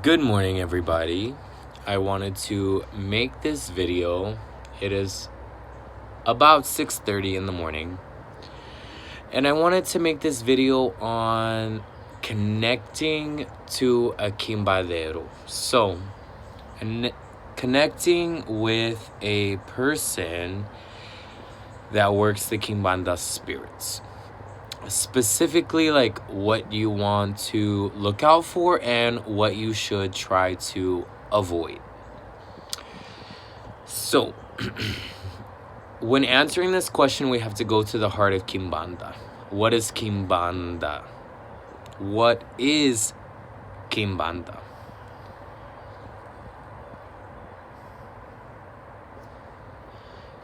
Good morning, everybody. I wanted to make this video. It is about 6:30 in the morning, and I wanted to make this video on connecting to a quimbadero. So, connecting with a person that works the quimbanda spirits. Specifically, like what you want to look out for and what you should try to avoid. So, when answering this question, we have to go to the heart of Quimbanda. What is Quimbanda? What is Quimbanda?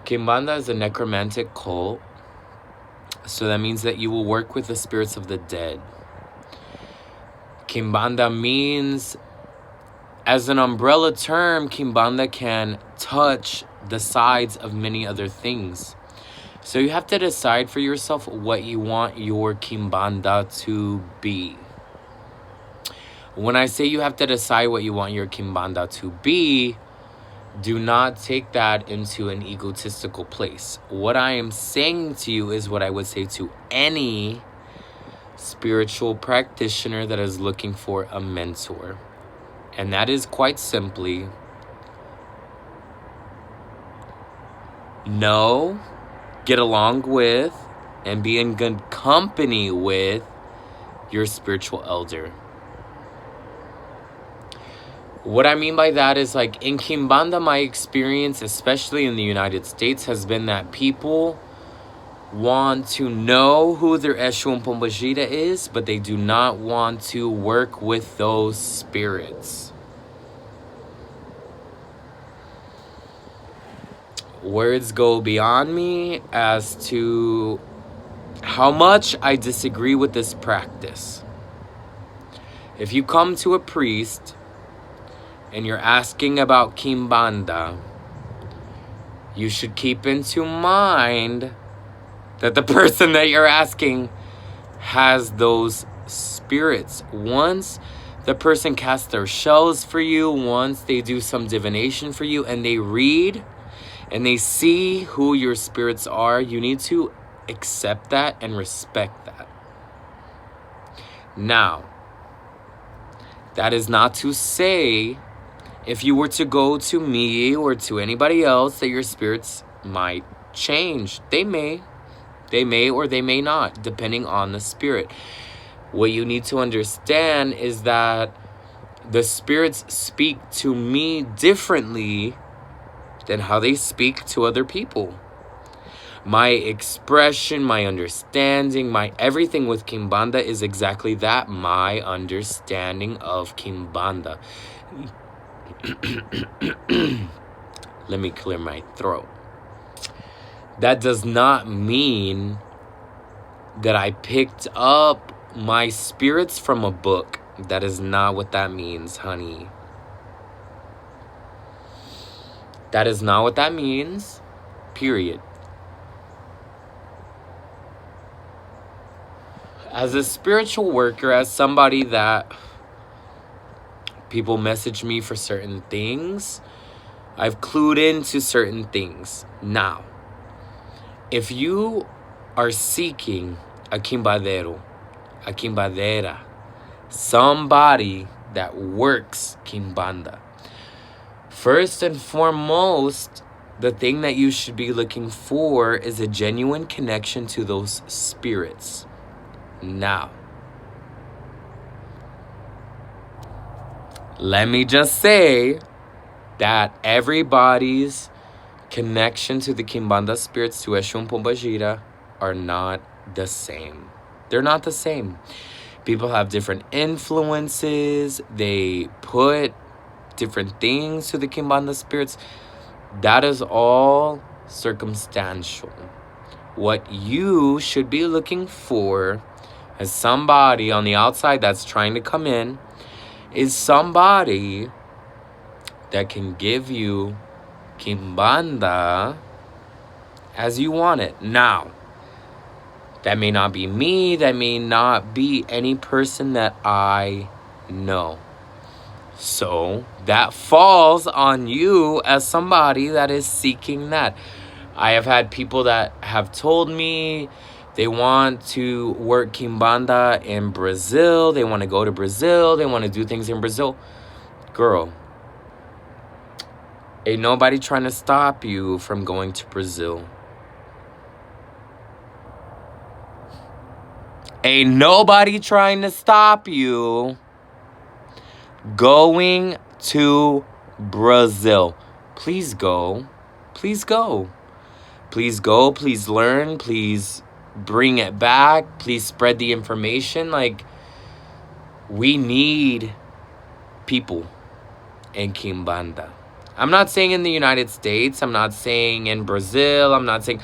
Quimbanda is a necromantic cult. So that means that you will work with the spirits of the dead. Quimbanda means, as an umbrella term, Quimbanda can touch the sides of many other things. So you have to decide for yourself what you want your Quimbanda to be. When I say you have to decide what you want your Quimbanda to be, do not take that into an egotistical place. What I am saying to you is what I would say to any spiritual practitioner that is looking for a mentor. And that is quite simply, know, get along with, and be in good company with your spiritual elder. What I mean by that is, like, in Quimbanda, my experience, especially in the United States, has been that people want to know who their Eshu and Pombagira is, but they do not want to work with those spirits. Words go beyond me as to how much I disagree with this practice. If you come to a priest and you're asking about Quimbanda, you should keep into mind that the person that you're asking has those spirits. Once the person casts their shells for you, once they do some divination for you, and they read and they see who your spirits are, you need to accept that and respect that. Now, that is not to say if you were to go to me or to anybody else that your spirits might change. They may or they may not, depending on the spirit. What you need to understand is that the spirits speak to me differently than how they speak to other people. My expression, my understanding, my everything with Quimbanda is exactly that, my understanding of Quimbanda. Let me clear my throat. That does not mean that I picked up my spirits from a book. That is not what that means, honey. That is not what that means, period. As a spiritual worker, as somebody that people message me for certain things, I've clued into certain things. Now, if you are seeking a quimbadero, a quimbadera, somebody that works Quimbanda, first and foremost, the thing that you should be looking for is a genuine connection to those spirits. Now, let me just say that everybody's connection to the Quimbanda spirits, to Eshu and Pombagira, are not the same. They're not the same. People have different influences. They put different things to the Quimbanda spirits. That is all circumstantial. What you should be looking for as somebody on the outside that's trying to come in is somebody that can give you Quimbanda as you want it. Now, that may not be me. That may not be any person that I know. So that falls on you as somebody that is seeking that. I have had people that have told me they want to work Quimbanda in Brazil. They want to go to Brazil. They want to do things in Brazil. Girl, ain't nobody trying to stop you from going to Brazil. Ain't nobody trying to stop you going to Brazil. Please go. Please go. Please go. Please learn. Please bring it back. Please spread the information. Like, we need people in Quimbanda. I'm not saying in the United States. I'm not saying in Brazil. I'm not saying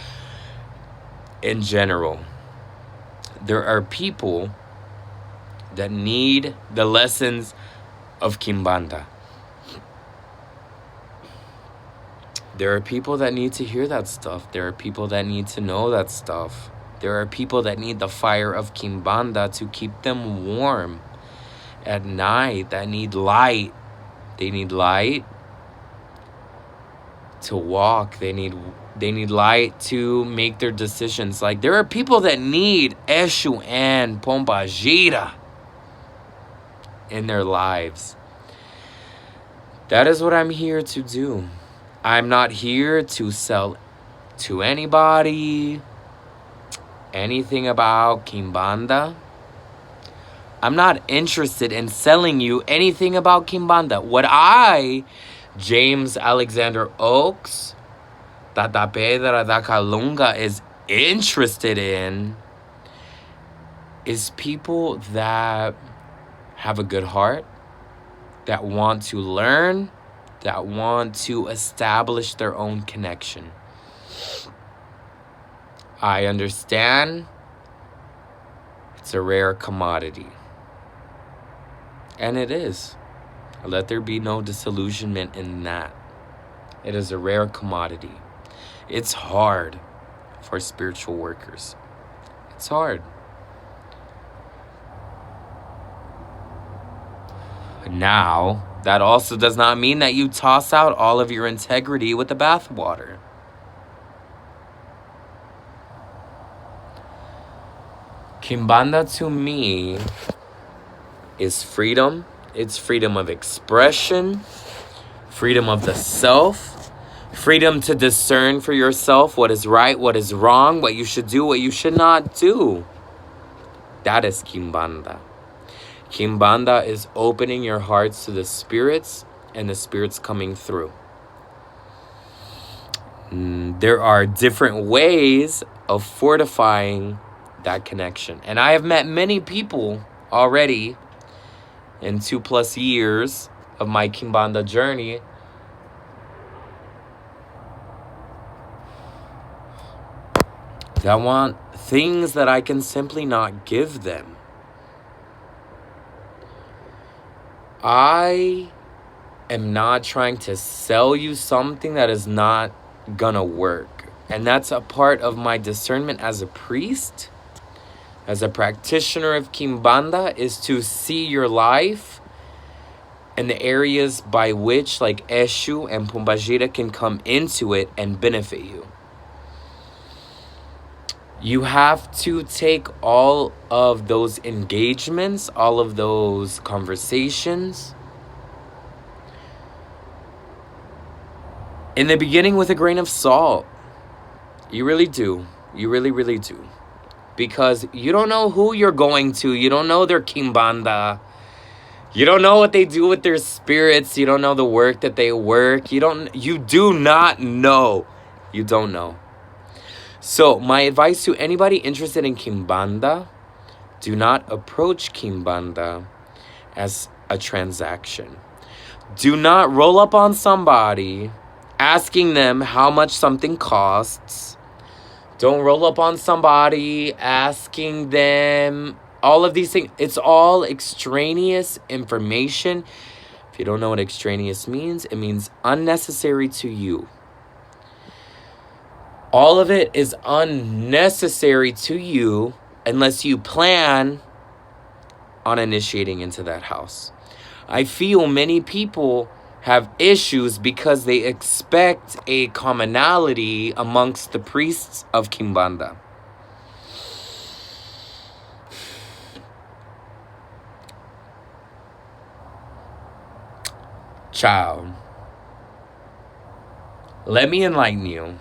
in general. There are people that need the lessons of Quimbanda. There are people that need to hear that stuff. There are people that need to know that stuff. There are people that need the fire of Quimbanda to keep them warm at night, that need light. They need light to walk. They need light to make their decisions. Like, there are people that need Eshu and Pombagira in their lives. That is what I'm here to do. I'm not here to sell to anybody anything about Quimbanda. I'm not interested in selling you anything about Quimbanda. What I, James Alexander Oaks, Tata Pedra da Calunga, is interested in is people that have a good heart, that want to learn, that want to establish their own connection. I understand it's a rare commodity. And it is. Let there be no disillusionment in that. It is a rare commodity. It's hard for spiritual workers. It's hard. Now, that also does not mean that you toss out all of your integrity with the bathwater. Quimbanda to me is freedom. It's freedom of expression, freedom of the self, freedom to discern for yourself what is right, what is wrong, what you should do, what you should not do. That is Quimbanda. Quimbanda is opening your hearts to the spirits and the spirits coming through. There are different ways of fortifying that connection. And I have met many people already in 2+ years of my Quimbanda journey that want things that I can simply not give them. I am not trying to sell you something that is not gonna work. And that's a part of my discernment as a priest, as a practitioner of Quimbanda, is to see your life and the areas by which, like, Eshu and Pombagira can come into it and benefit you. You have to take all of those engagements, all of those conversations, in the beginning with a grain of salt. You really do. You really, really do. Because you don't know who you're going to. You don't know their Quimbanda. You don't know what they do with their spirits. You don't know the work that they work. You do not know. You don't know. So my advice to anybody interested in Quimbanda, do not approach Quimbanda as a transaction. Do not roll up on somebody asking them how much something costs. Don't roll up on somebody asking them all of these things. It's all extraneous information. If you don't know what extraneous means, it means unnecessary to you. All of it is unnecessary to you unless you plan on initiating into that house. I feel many people have issues because they expect a commonality amongst the priests of Quimbanda. Child, let me enlighten you.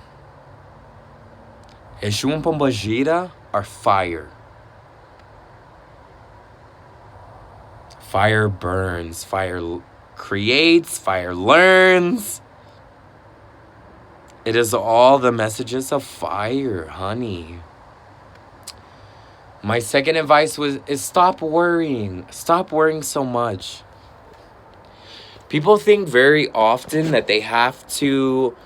Exu and Pombagira are fire. Fire burns, fire creates, fire learns. It is all the messages of fire, honey. My second advice is stop worrying. Stop worrying so much. People think very often that they have to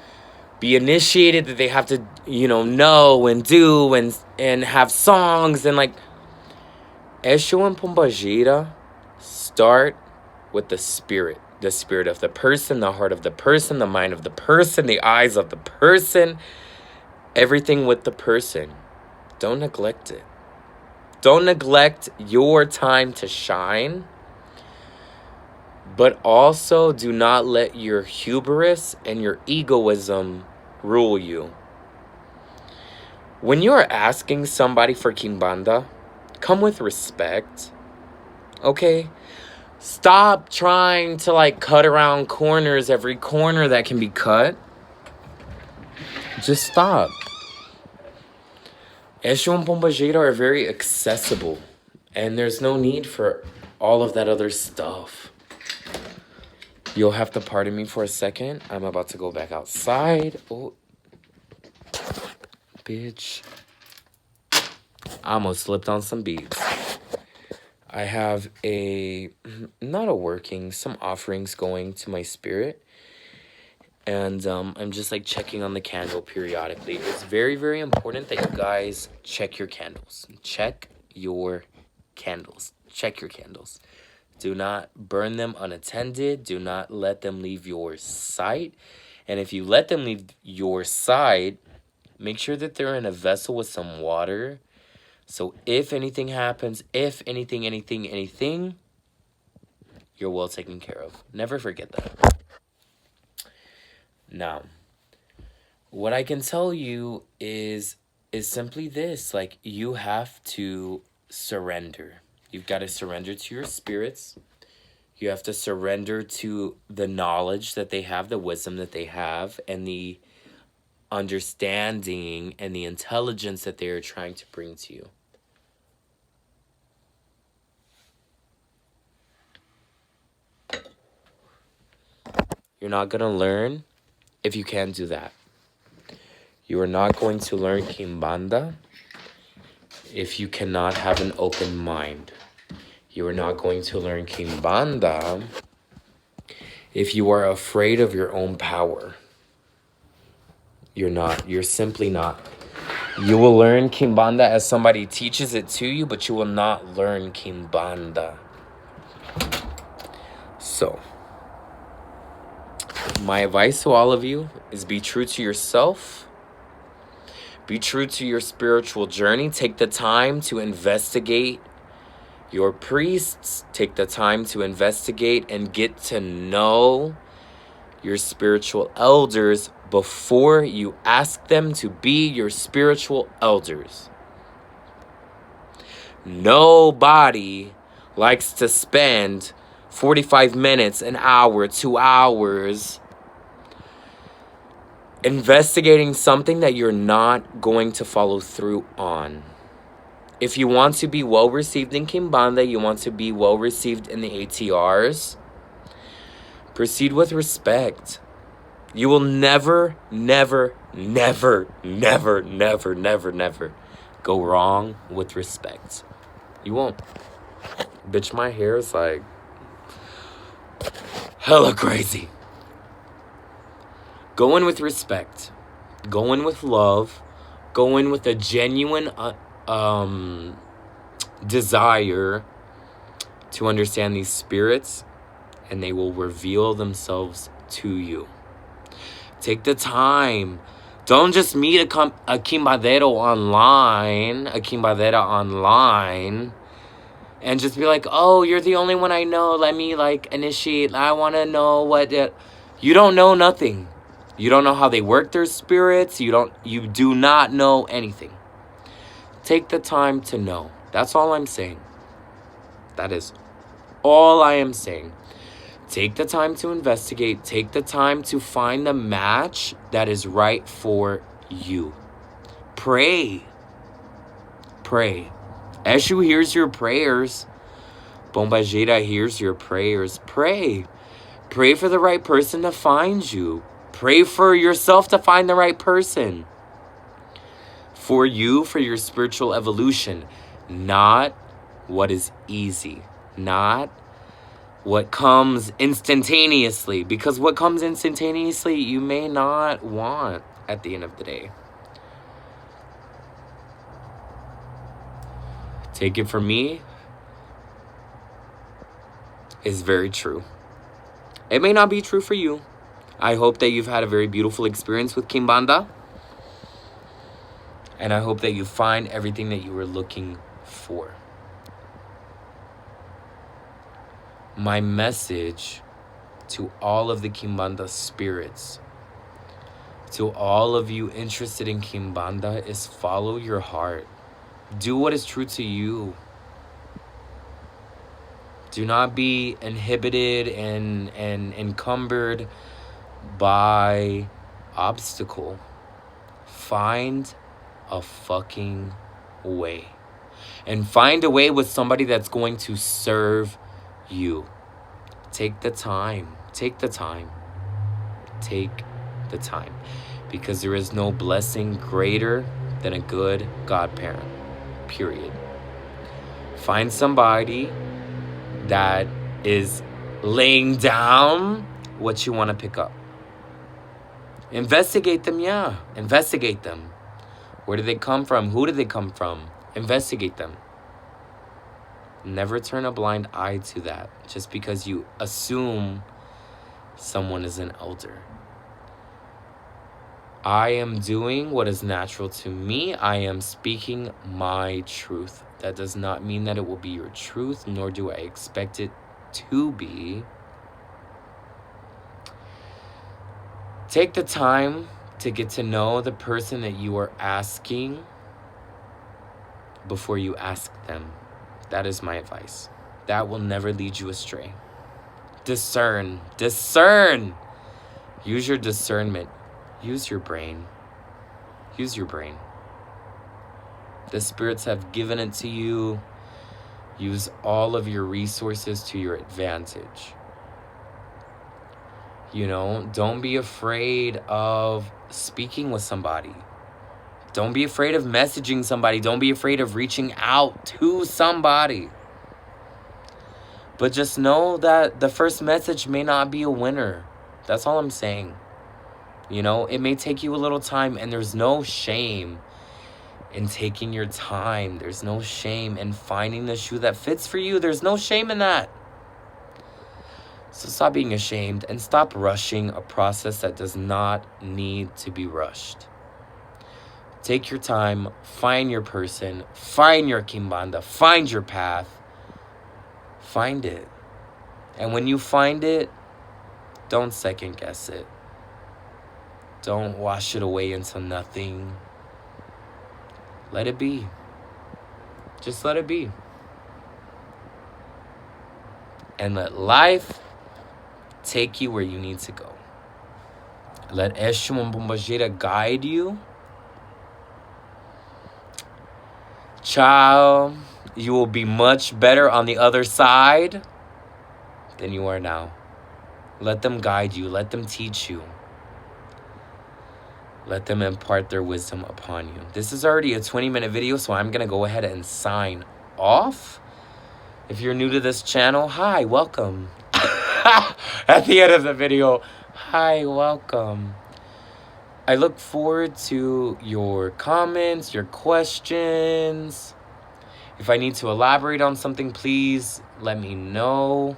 be initiated, that they have to, know and do and have songs and like. Exu and Pombagira start with the spirit of the person, the heart of the person, the mind of the person, the eyes of the person, everything with the person. Don't neglect it. Don't neglect your time to shine, but also do not let your hubris and your egoism rule you. When you are asking somebody for Quimbanda, come with respect, okay? Stop trying to cut around corners, every corner that can be cut. Just stop. Exu and Pombagira are very accessible, and there's no need for all of that other stuff. You'll have to pardon me for a second. I'm about to go back outside. Oh, bitch. I almost slipped on some beads. I have some offerings going to my spirit. And I'm just checking on the candle periodically. It's very, very important that you guys check your candles. Check your candles. Check your candles. Do not burn them unattended. Do not let them leave your sight. And if you let them leave your sight, make sure that they're in a vessel with some water. So if anything happens, if anything, you're well taken care of. Never forget that. Now, what I can tell you is simply this. You have to surrender. You've got to surrender to your spirits. You have to surrender to the knowledge that they have, the wisdom that they have, and the understanding and the intelligence that they are trying to bring to you. You're not going to learn if you can't do that. You are not going to learn Quimbanda if you cannot have an open mind. You are not going to learn Quimbanda if you are afraid of your own power. You're not. You're simply not. You will learn Quimbanda as somebody teaches it to you, but you will not learn Quimbanda. So, my advice to all of you is be true to yourself. Be true to your spiritual journey. Take the time to investigate your priests. Take the time to investigate and get to know your spiritual elders before you ask them to be your spiritual elders. Nobody likes to spend 45 minutes, an hour, 2 hours investigating something that you're not going to follow through on. If you want to be well received in Quimbanda, you want to be well received in the ATRs, proceed with respect. You will never go wrong with respect. You won't. Bitch, my hair is hella crazy. Go in with respect. Go in with love. Go in with a genuine desire to understand these spirits, and they will reveal themselves to you. Take the time. Don't just meet a quimbadera online, and just be like, oh, you're the only one I know. Let me, like, initiate. I want to know what... You don't know nothing. You don't know how they work their spirits. You do not know anything. Take the time to know. That's all I'm saying. That is all I am saying. Take the time to investigate. Take the time to find the match that is right for you. Pray. Pray. Eshu hears your prayers. Pombagira hears your prayers. Pray. Pray for the right person to find you. Pray for yourself to find the right person. For you, for your spiritual evolution. Not what is easy. Not what comes instantaneously. Because what comes instantaneously, you may not want at the end of the day. Take it from me. It's very true. It may not be true for you. I hope that you've had a very beautiful experience with Quimbanda. And I hope that you find everything that you were looking for. My message to all of the Quimbanda spirits, to all of you interested in Quimbanda, is follow your heart. Do what is true to you. Do not be inhibited and encumbered by obstacle. Find a fucking way. And find a way with somebody that's going to serve you. Take the time. Take the time. Take the time. Because there is no blessing greater than a good godparent. Period. Find somebody that is laying down what you want to pick up. Investigate them, yeah. Investigate them. Where do they come from? Who do they come from? Investigate them. Never turn a blind eye to that just because you assume someone is an elder. I am doing what is natural to me. I am speaking my truth. That does not mean that it will be your truth, nor do I expect it to be. Take the time to get to know the person that you are asking before you ask them. That is my advice. That will never lead you astray. Discern. Discern. Use your discernment. Use your brain. Use your brain. The spirits have given it to you. Use all of your resources to your advantage. You know, don't be afraid of speaking with somebody. Don't be afraid of messaging somebody. Don't be afraid of reaching out to somebody. But just know that the first message may not be a winner. That's all I'm saying. You know, it may take you a little time, and there's no shame in taking your time. There's no shame in finding the shoe that fits for you. There's no shame in that. So stop being ashamed and stop rushing a process that does not need to be rushed. Take your time, find your person, find your Quimbanda, find your path. Find it. And when you find it, don't second guess it. Don't wash it away into nothing. Let it be. Just let it be. And let life take you where you need to go. Let Eshu and Pombagira guide you. Child, you will be much better on the other side than you are now. Let them guide you. Let them teach you. Let them impart their wisdom upon you. This is already a 20-minute video, so I'm going to go ahead and sign off. If you're new to this channel, hi, welcome. At the end of the video, hi, welcome. I look forward to your comments, your questions. If I need to elaborate on something, please let me know.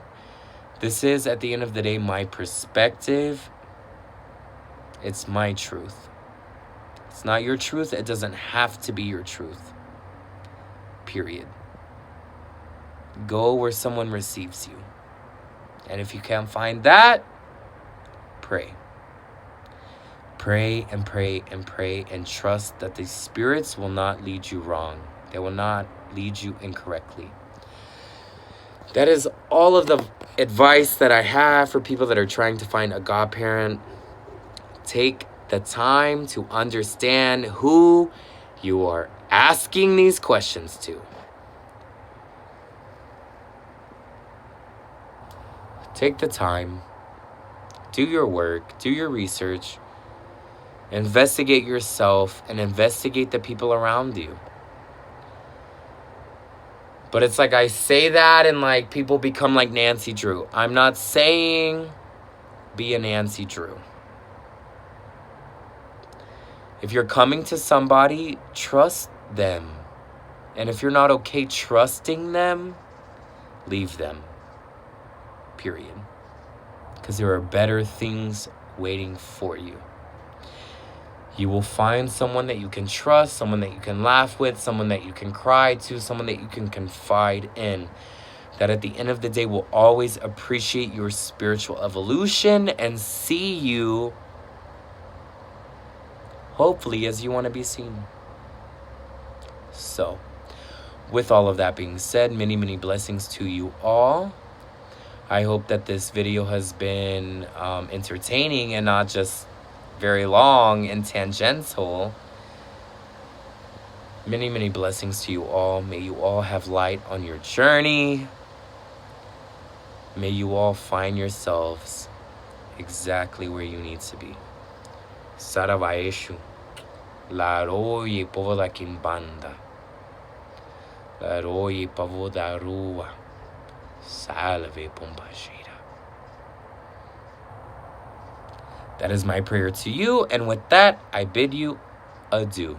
This is, at the end of the day, my perspective. It's my truth. It's not your truth. It doesn't have to be your truth. Period. Go where someone receives you. And if you can't find that, pray. Pray and pray and pray and trust that the spirits will not lead you wrong. They will not lead you incorrectly. That is all of the advice that I have for people that are trying to find a godparent. Take the time to understand who you are asking these questions to. Take the time. Do your work. Do your research. Investigate yourself and investigate the people around you. But it's like I say that and like people become like Nancy Drew. I'm not saying be a Nancy Drew. If you're coming to somebody, trust them. And if you're not okay trusting them, leave them. Period. Because there are better things waiting for you. You will find someone that you can trust, someone that you can laugh with, someone that you can cry to, someone that you can confide in. That at the end of the day will always appreciate your spiritual evolution and see you, hopefully, as you want to be seen. So, with all of that being said, many, many blessings to you all. I hope that this video has been entertaining and not just very long and tangential. Many, many blessings to you all. May you all have light on your journey. May you all find yourselves exactly where you need to be. Saravaeshu. Laroye povo da Quimbanda. Laroye povo da rua. Salve Pombagita. That is my prayer to you, and with that, I bid you adieu.